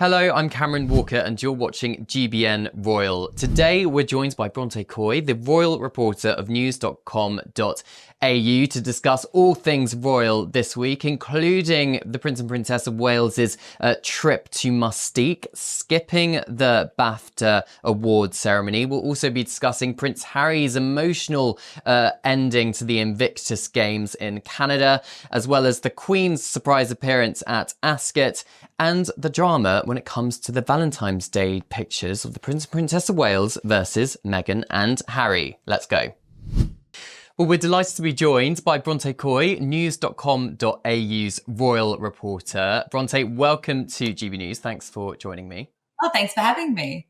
Hello, I'm Cameron Walker and you're watching GBN Royal. Today we're joined by Bronte Coy, the royal reporter of news.com.au, to discuss all things royal this week, including the Prince and Princess of Wales's trip to Mustique, skipping the BAFTA award ceremony. We'll also be discussing Prince Harry's emotional ending to the Invictus Games in Canada, as well as the Queen's surprise appearance at Ascot, and the drama when it comes to the Valentine's Day pictures of the Prince and Princess of Wales versus Meghan and Harry. Let's go. Well, we're delighted to be joined by Bronte Coy, news.com.au's royal reporter. Bronte, welcome to GB News. Thanks for joining me. Oh, thanks for having me.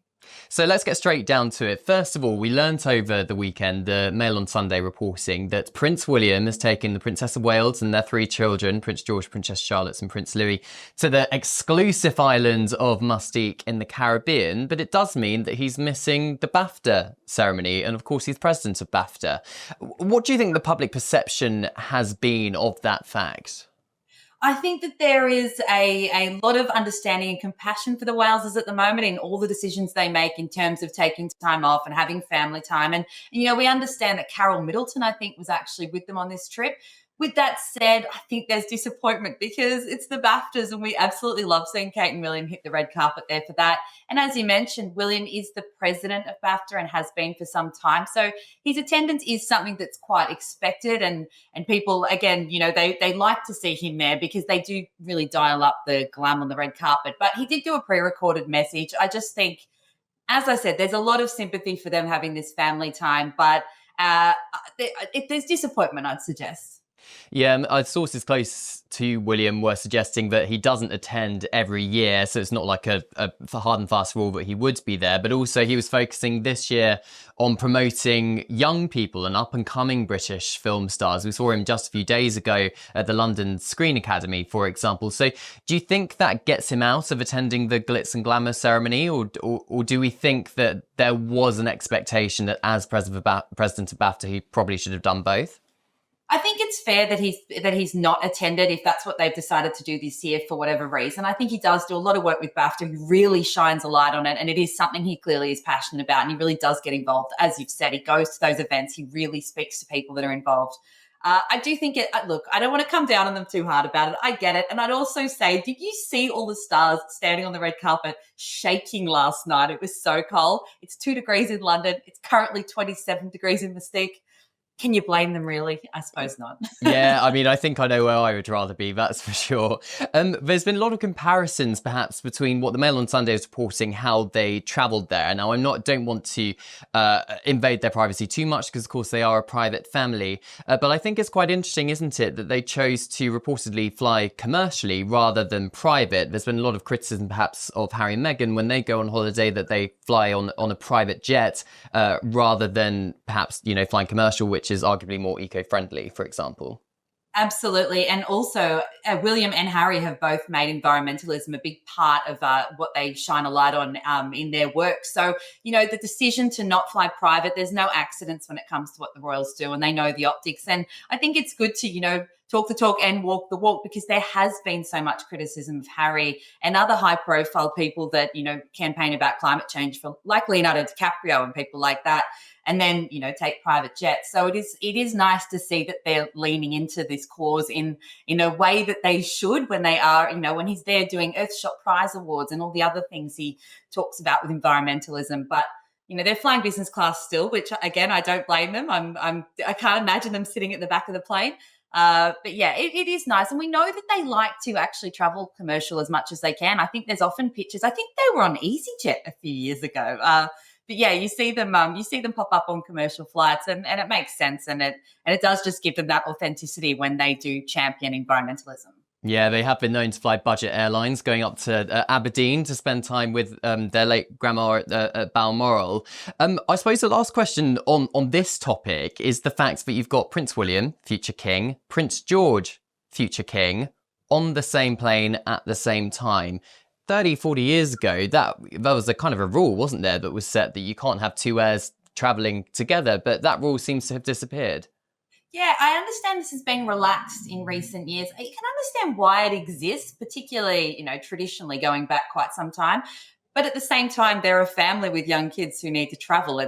So let's get straight down to it. First of all, we learnt over the weekend, the Mail on Sunday reporting, that Prince William has taken the Princess of Wales and their three children, Prince George, Princess Charlotte and Prince Louis, to the exclusive island of Mustique in the Caribbean. But it does mean that he's missing the BAFTA ceremony. And of course, he's president of BAFTA. What do you think the public perception has been of that fact? I think that there is a lot of understanding and compassion for the Waleses at the moment in all the decisions they make in terms of taking time off and having family time. And, you know, we understand that Carol Middleton, I think, was actually with them on this trip. With that said, I think there's disappointment because it's the BAFTAs and we absolutely love seeing Kate and William hit the red carpet there for that. And as you mentioned, William is the president of BAFTA and has been for some time. So his attendance is something that's quite expected. And people, again, you know, they like to see him there because they do really dial up the glam on the red carpet. But he did do a pre-recorded message. I just think, as I said, there's a lot of sympathy for them having this family time. But there's disappointment, I'd suggest. Yeah, sources close to William were suggesting that he doesn't attend every year, so it's not like a hard and fast rule that he would be there, but also he was focusing this year on promoting young people and up-and-coming British film stars. We saw him just a few days ago at the London Screen Academy, for example. So do you think that gets him out of attending the glitz and glamour ceremony, or do we think that there was an expectation that as president of BAFTA, he probably should have done both? I think it's fair that he's not attended if that's what they've decided to do this year for whatever reason. I think he does do a lot of work with BAFTA. He really shines a light on it, and it is something he clearly is passionate about, and he really does get involved. As you've said, he goes to those events. He really speaks to people that are involved. I do think look, I don't want to come down on them too hard about it. I get it. And I'd also say, did you see all the stars standing on the red carpet shaking last night? It was so cold. It's 2 degrees in London. It's currently 27 degrees in Mustique. Can you blame them, really? I suppose not. Yeah, I mean, I think I know where I would rather be, that's for sure. There's been a lot of comparisons, perhaps, between what the Mail on Sunday is reporting, how they travelled there. Now, don't want to invade their privacy too much, because, of course, they are a private family. But I think it's quite interesting, isn't it, that they chose to reportedly fly commercially rather than private. There's been a lot of criticism, perhaps, of Harry and Meghan when they go on holiday, that they fly on a private jet rather than perhaps, you know, flying commercial, which is arguably more eco-friendly, for example. Absolutely. And also, William and Harry have both made environmentalism a big part of what they shine a light on in their work. So, you know, the decision to not fly private, there's no accidents when it comes to what the royals do, and they know the optics. And I think it's good to, you know, talk the talk and walk the walk, because there has been so much criticism of Harry and other high-profile people that, you know, campaign about climate change, for like Leonardo DiCaprio and people like that, and then, you know, take private jets. So it is nice to see that they're leaning into this cause in a way that they should, when they are, you know, when he's there doing Earthshot Prize Awards and all the other things he talks about with environmentalism. But, you know, they're flying business class still, which, again, I don't blame them. I can't imagine them sitting at the back of the plane. But yeah, it is nice. And we know that they like to actually travel commercial as much as they can. I think there's often pictures. I think they were on EasyJet a few years ago. But yeah, you see them pop up on commercial flights, and it makes sense, and it does just give them that authenticity when they do champion environmentalism. Yeah, they have been known to fly budget airlines, going up to Aberdeen to spend time with their late grandma at Balmoral. I suppose the last question on this topic is the fact that you've got Prince William, future king, Prince George, future king, on the same plane at the same time. 30, 40 years ago, that was a kind of a rule, wasn't there, that was set that you can't have two heirs travelling together, but that rule seems to have disappeared. Yeah, I understand this has been relaxed in recent years. I can understand why it exists, particularly, traditionally going back quite some time. But at the same time, they're a family with young kids who need to travel.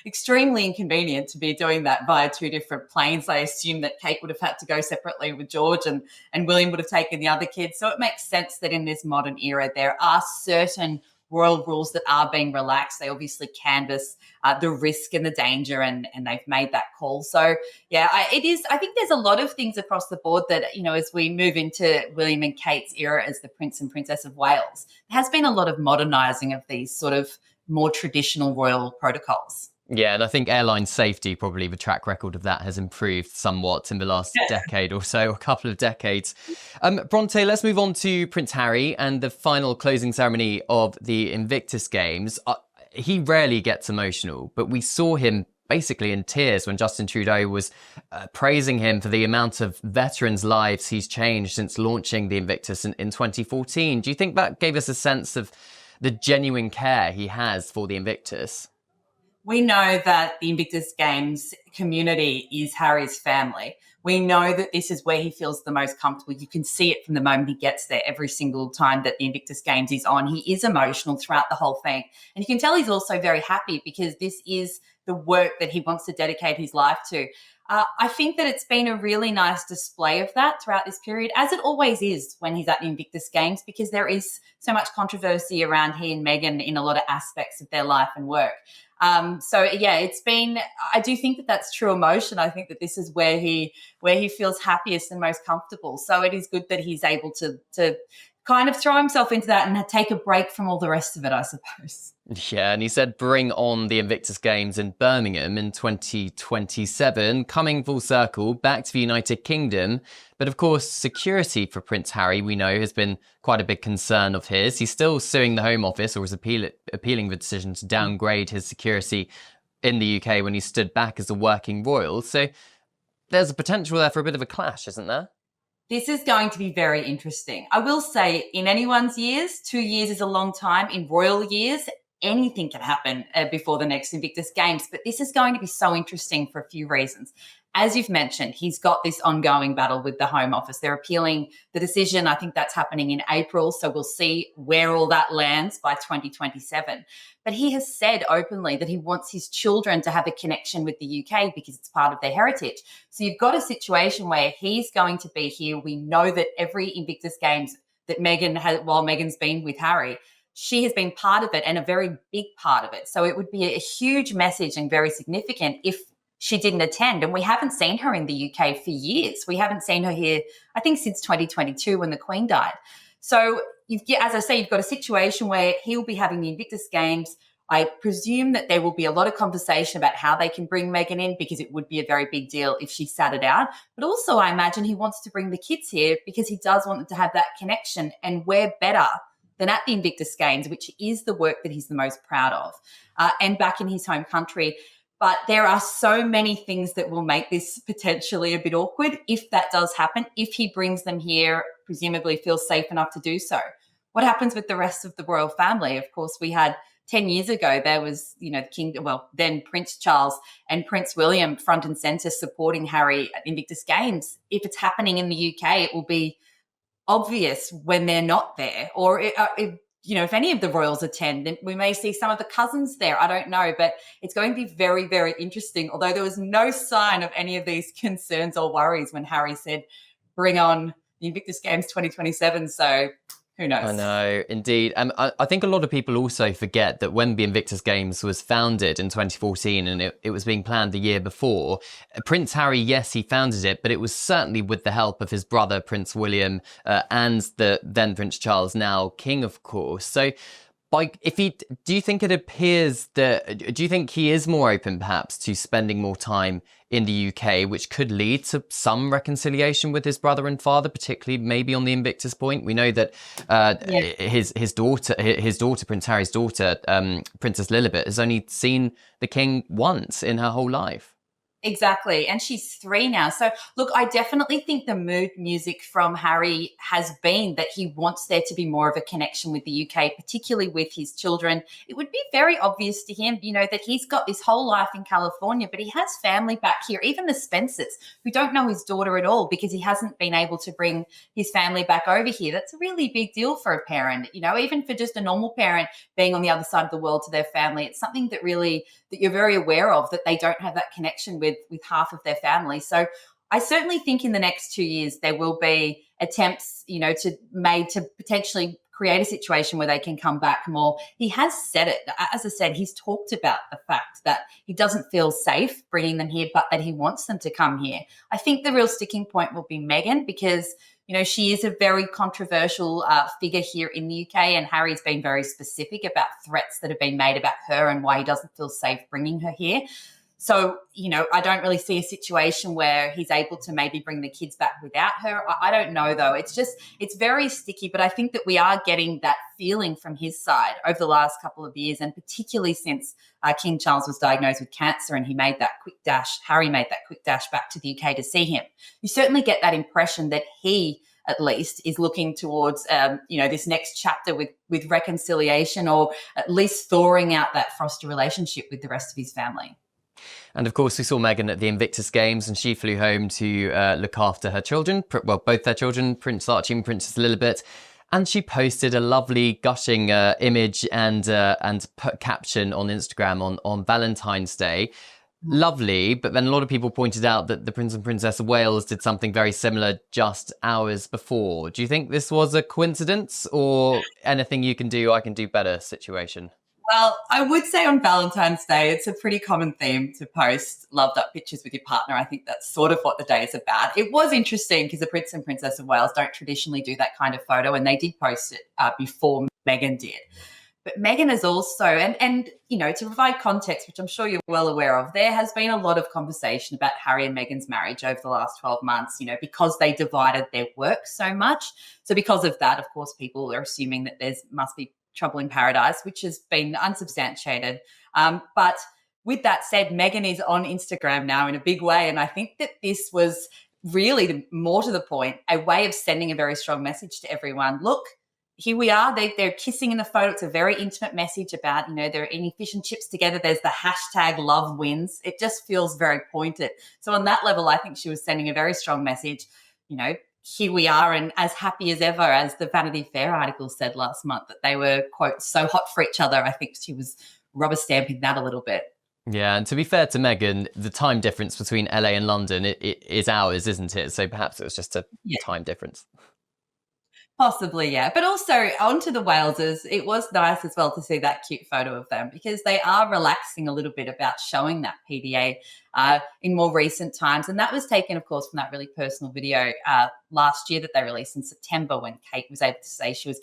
Extremely inconvenient to be doing that via two different planes. I assume that Kate would have had to go separately with George, and William would have taken the other kids. So it makes sense that in this modern era, there are certain royal rules that are being relaxed. They obviously canvass the risk and the danger, and they've made that call. So yeah, it is. I think there's a lot of things across the board that, as we move into William and Kate's era as the Prince and Princess of Wales, there has been a lot of modernising of these sort of more traditional royal protocols. Yeah, and I think airline safety, probably the track record of that has improved somewhat in the last decade or so, a couple of decades. Bronte, let's move on to Prince Harry and the final closing ceremony of the Invictus Games. He rarely gets emotional, but we saw him basically in tears when Justin Trudeau was praising him for the amount of veterans' lives he's changed since launching the Invictus in 2014. Do you think that gave us a sense of the genuine care he has for the Invictus? We know that the Invictus Games community is Harry's family. We know that this is where he feels the most comfortable. You can see it from the moment he gets there. Every single time that the Invictus Games is on, he is emotional throughout the whole thing. And you can tell he's also very happy because this is the work that he wants to dedicate his life to. I think that it's been a really nice display of that throughout this period, as it always is when he's at the Invictus Games, because there is so much controversy around he and Meghan in a lot of aspects of their life and work. So yeah, I do think that that's true emotion. I think that this is where he feels happiest and most comfortable. So it is good that he's able to kind of throw himself into that and take a break from all the rest of it, I suppose. Yeah, and he said bring on the Invictus Games in Birmingham in 2027, coming full circle back to the United Kingdom. But of course, security for Prince Harry, we know, has been quite a big concern of his. He's still suing the Home Office, or is appealing the decision to downgrade his security in the UK when he stood back as a working royal. So there's a potential there for a bit of a clash, isn't there? This is going to be very interesting. I will say, in anyone's years, 2 years is a long time. In royal years, anything can happen before the next Invictus Games. But this is going to be so interesting for a few reasons. As you've mentioned, he's got this ongoing battle with the Home Office. They're appealing the decision. I think that's happening in April. So we'll see where all that lands by 2027. But he has said openly that he wants his children to have a connection with the UK because it's part of their heritage. So you've got a situation where he's going to be here. We know that every Invictus Games that Meghan has, while Meghan's been with Harry, she has been part of it and a very big part of it. So it would be a huge message and very significant if she didn't attend. And we haven't seen her in the UK for years. We haven't seen her here, I think, since 2022 when the Queen died. So, as I say, you've got a situation where he'll be having the Invictus Games. I presume that there will be a lot of conversation about how they can bring Meghan in because it would be a very big deal if she sat it out. But also, I imagine he wants to bring the kids here because he does want them to have that connection. And where better than at the Invictus Games, which is the work that he's the most proud of, and back in his home country. But there are so many things that will make this potentially a bit awkward if that does happen, if he brings them here, presumably feels safe enough to do so. What happens with the rest of the royal family? Of course, we had 10 years ago, there was, then Prince Charles and Prince William front and centre supporting Harry at Invictus Games. If it's happening in the UK, it will be obvious when they're not there. Or if any of the royals attend, then we may see some of the cousins there. I don't know, but it's going to be very, very interesting. Although there was no sign of any of these concerns or worries when Harry said, bring on the Invictus Games 2027. So who knows? I know, indeed. I think a lot of people also forget that when the Invictus Games was founded in 2014 and it was being planned the year before, Prince Harry, yes, he founded it, but it was certainly with the help of his brother, Prince William, and the then Prince Charles, now king, of course. So do you think he is more open perhaps to spending more time in the UK, which could lead to some reconciliation with his brother and father, particularly maybe on the Invictus point? We know that his daughter, Prince Harry's daughter, Princess Lilibet, has only seen the king once in her whole life. Exactly. And she's 3 now. So, look, I definitely think the mood music from Harry has been that he wants there to be more of a connection with the UK, particularly with his children. It would be very obvious to him, that he's got this whole life in California, but he has family back here, even the Spencers, who don't know his daughter at all because he hasn't been able to bring his family back over here. That's a really big deal for a parent, even for just a normal parent being on the other side of the world to their family. It's something that you're very aware of, that they don't have that connection with half of their family. So I certainly think in the next 2 years there will be attempts, to potentially create a situation where they can come back more. He has said it. As I said, he's talked about the fact that he doesn't feel safe bringing them here, but that he wants them to come here. I think the real sticking point will be Meghan, because she is a very controversial figure here in the UK, and Harry's been very specific about threats that have been made about her and why he doesn't feel safe bringing her here. So, I don't really see a situation where he's able to maybe bring the kids back without her. I don't know, though. It's very sticky, but I think that we are getting that feeling from his side over the last couple of years, and particularly since King Charles was diagnosed with cancer and Harry made that quick dash back to the UK to see him. You certainly get that impression that he, at least, is looking towards, this next chapter with reconciliation, or at least thawing out that frosty relationship with the rest of his family. And of course, we saw Meghan at the Invictus Games, and she flew home to look after her children, both their children, Prince Archie and Princess Lilibet. And she posted a lovely gushing image and caption on Instagram on Valentine's Day. Lovely, but then a lot of people pointed out that the Prince and Princess of Wales did something very similar just hours before. Do you think this was a coincidence, or anything you can do, I can do better situation? Well, I would say on Valentine's Day, it's a pretty common theme to post loved up pictures with your partner. I think that's sort of what the day is about. It was interesting because the Prince and Princess of Wales don't traditionally do that kind of photo, and they did post it before Meghan did. But Meghan is also, and to provide context, which I'm sure you're well aware of, there has been a lot of conversation about Harry and Meghan's marriage over the last 12 months, because they divided their work so much. So because of that, of course, people are assuming that must be trouble in paradise, which has been unsubstantiated. But with that said, Meghan is on Instagram now in a big way. And I think that this was really, more to the point, a way of sending a very strong message to everyone. Look, here we are. They're kissing in the photo. It's a very intimate message about, they're eating fish and chips together. There's the hashtag love wins. It just feels very pointed. So on that level, I think she was sending a very strong message. Here we are, and as happy as ever, as the Vanity Fair article said last month, that they were, quote, so hot for each other. I think she was rubber stamping that a little bit. Yeah, and to be fair to Meghan, the time difference between LA and London it is hours, isn't it? So perhaps it was just a time difference. Possibly, yeah. But also, onto the Waleses, it was nice as well to see that cute photo of them, because they are relaxing a little bit about showing that PDA in more recent times. And that was taken, of course, from that really personal video last year that they released in September, when Kate was able to say she was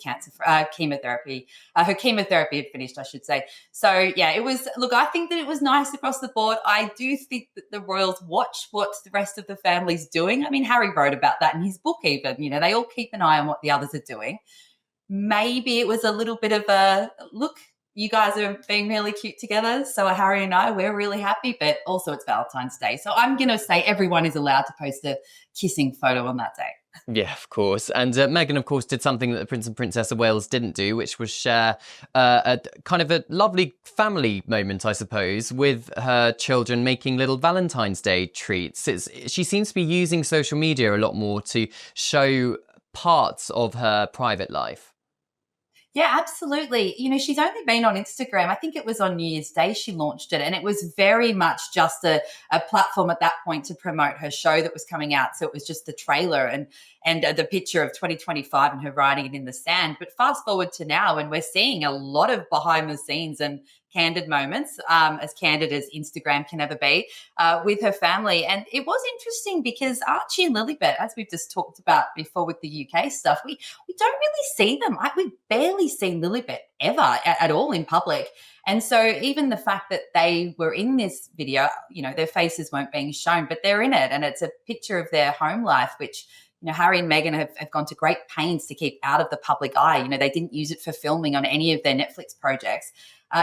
chemotherapy. Her chemotherapy had finished, I should say. So, yeah, it was, look, I think that it was nice across the board. I do think that the royals watch what the rest of the family's doing. I mean, Harry wrote about that in his book even. They all keep an eye on what the others are doing. Maybe it was a little bit of a, look, you guys are being really cute together, so are Harry and I. We're really happy, but also it's Valentine's Day. So I'm going to say everyone is allowed to post a kissing photo on that day. Yeah, of course. And Meghan, of course, did something that the Prince and Princess of Wales didn't do, which was share a kind of a lovely family moment, I suppose, with her children making little Valentine's Day treats. She seems to be using social media a lot more to show parts of her private life. Yeah, absolutely. She's only been on Instagram. I think it was on New Year's Day she launched it, and it was very much just a platform at that point to promote her show that was coming out. So it was just the trailer and the picture of 2025 and her writing it in the sand. But fast forward to now, and we're seeing a lot of behind the scenes and candid moments, as candid as Instagram can ever be, with her family. And it was interesting because Archie and Lilibet, as we've just talked about before with the UK stuff, we don't really see them. We've barely seen Lilibet ever at all in public. And so even the fact that they were in this video, their faces weren't being shown, but they're in it. And it's a picture of their home life, which Harry and Meghan have gone to great pains to keep out of the public eye. They didn't use it for filming on any of their Netflix projects.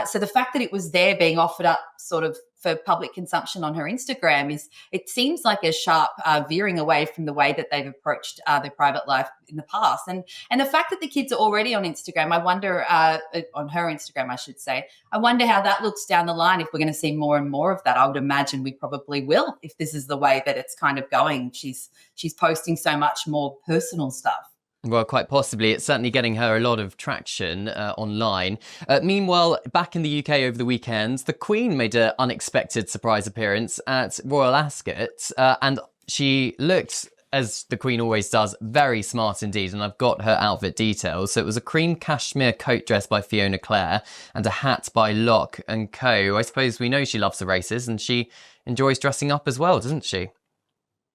So the fact that it was there being offered up sort of for public consumption on her Instagram it seems like a sharp veering away from the way that they've approached their private life in the past. And the fact that the kids are already on Instagram, I wonder, on her Instagram, I should say, I wonder how that looks down the line if we're going to see more and more of that. I would imagine we probably will if this is the way that it's kind of going. She's posting so much more personal stuff. Well, quite possibly. It's certainly getting her a lot of traction online. Meanwhile, back in the UK over the weekend, the Queen made an unexpected surprise appearance at Royal Ascot, and she looked, as the Queen always does, very smart indeed, and I've got her outfit details. So it was a cream cashmere coat dress by Fiona Clare and a hat by Locke & Co. I suppose we know she loves the races and she enjoys dressing up as well, doesn't she?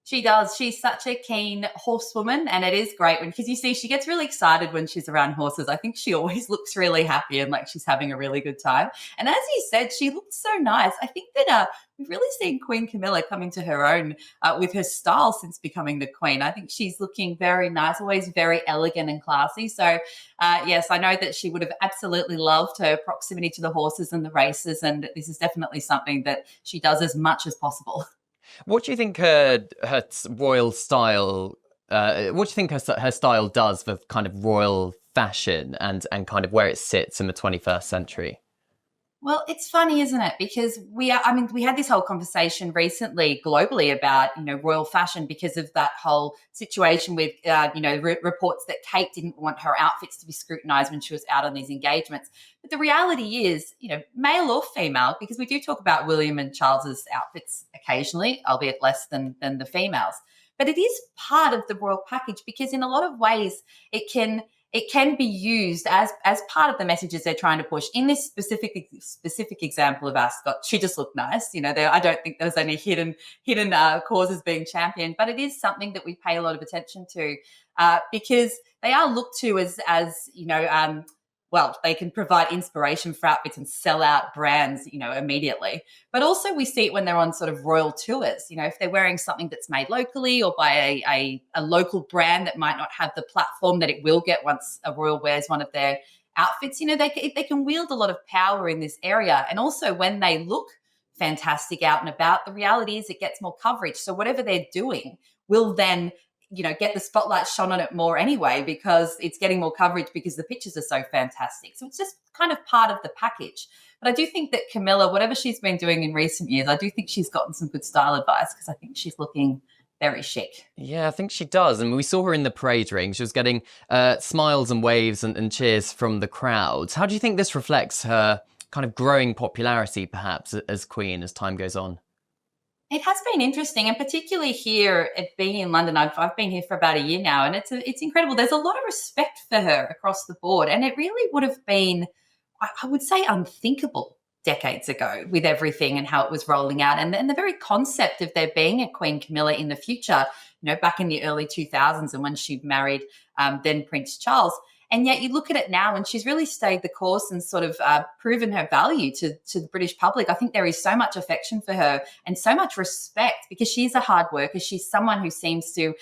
She does. She's such a keen horsewoman, and it is great because you see she gets really excited when she's around horses. I think she always looks really happy and like she's having a really good time. And as you said, she looks so nice. I think that we've really seen Queen Camilla come into her own with her style since becoming the Queen. I think she's looking very nice, always very elegant and classy. So, yes, I know that she would have absolutely loved her proximity to the horses and the races, and this is definitely something that she does as much as possible. What do you think her royal style? What do you think her style does for kind of royal fashion and kind of where it sits in the 21st century? Well, it's funny, isn't it? Because we had this whole conversation recently globally about, royal fashion because of that whole situation with, reports that Kate didn't want her outfits to be scrutinized when she was out on these engagements. But the reality is, male or female, because we do talk about William and Charles's outfits occasionally, albeit less than the females. But it is part of the royal package because in a lot of ways it can be used as part of the messages they're trying to push. In this specific example of Ascot, she just looked nice. I don't think there was any hidden causes being championed, but it is something that we pay a lot of attention to because they are looked to as they can provide inspiration for outfits and sell out brands, immediately. But also we see it when they're on sort of royal tours, if they're wearing something that's made locally or by a local brand that might not have the platform that it will get once a royal wears one of their outfits, they can wield a lot of power in this area. And also when they look fantastic out and about, the reality is it gets more coverage. So whatever they're doing will then get the spotlight shone on it more anyway because it's getting more coverage because the pictures are so fantastic. So it's just kind of part of the package. But I do think that Camilla, whatever she's been doing in recent years, I do think she's gotten some good style advice because I think she's looking very chic. Yeah, I think she does. And we saw her in the parade ring. She was getting smiles and waves and cheers from the crowds. How do you think this reflects her kind of growing popularity, perhaps, as Queen as time goes on? It has been interesting, and particularly here at being in London, I've been here for about a year now, and it's incredible. There's a lot of respect for her across the board, and it really would have been, I would say, unthinkable decades ago with everything and how it was rolling out, and the very concept of there being a Queen Camilla in the future. Back in the early 2000s, and when she married then Prince Charles. And yet you look at it now and she's really stayed the course and sort of proven her value to the British public. I think there is so much affection for her and so much respect because she's a hard worker. She's someone who seems to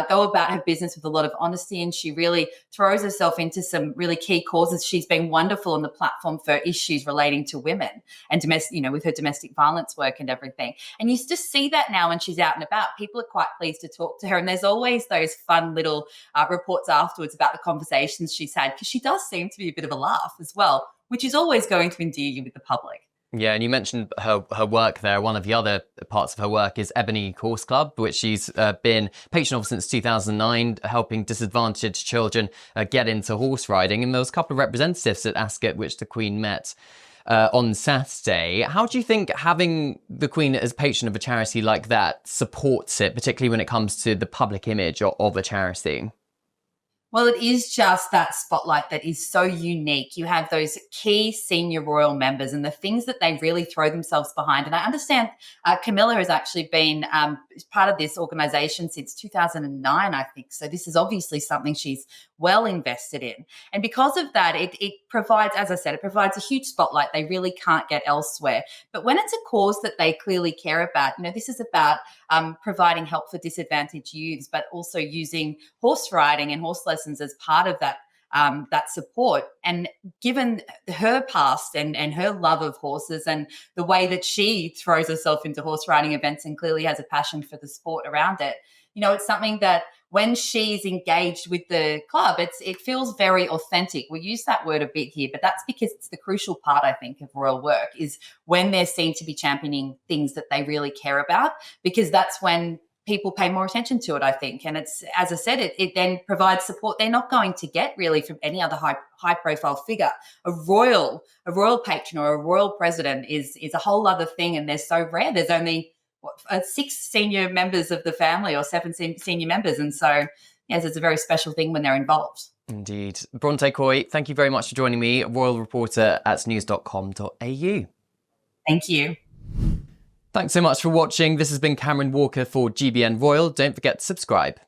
go about her business with a lot of honesty, and she really throws herself into some really key causes. She's been wonderful on the platform for issues relating to women and domestic, with her domestic violence work and everything. And you just see that now when she's out and about. People are quite pleased to talk to her. And there's always those fun little reports afterwards about the conversations she's had because she does seem to be a bit of a laugh as well, which is always going to endear you with the public. Yeah, and you mentioned her work there. One of the other parts of her work is Ebony Horse Club, which she's been patron of since 2009, helping disadvantaged children get into horse riding. And there was a couple of representatives at Ascot, which the Queen met on Saturday. How do you think having the Queen as patron of a charity like that supports it, particularly when it comes to the public image of a charity? Well, it is just that spotlight that is so unique. You have those key senior royal members and the things that they really throw themselves behind. And I understand Camilla has actually been part of this organisation since 2009, I think. So this is obviously something she's well invested in. And because of that, it provides, as I said, it provides a huge spotlight they really can't get elsewhere. But when it's a cause that they clearly care about, this is about providing help for disadvantaged youths, but also using horse riding and horse lessons as part of that that support. And given her past and her love of horses and the way that she throws herself into horse riding events and clearly has a passion for the sport around it, it's something that when she's engaged with the club, it feels very authentic. We use that word a bit here, but that's because it's the crucial part, I think, of royal work is when they're seen to be championing things that they really care about, because that's when people pay more attention to it, I think. And it's, as I said, it then provides support they're not going to get really from any other high profile figure. A royal patron or a royal president is a whole other thing, and they're so rare. There's only 6 senior members of the family or 7 senior members. And so, yes, it's a very special thing when they're involved. Indeed. Bronte Coy, thank you very much for joining me, royal reporter at news.com.au. Thank you. Thanks so much for watching. This has been Cameron Walker for GBN Royal. Don't forget to subscribe.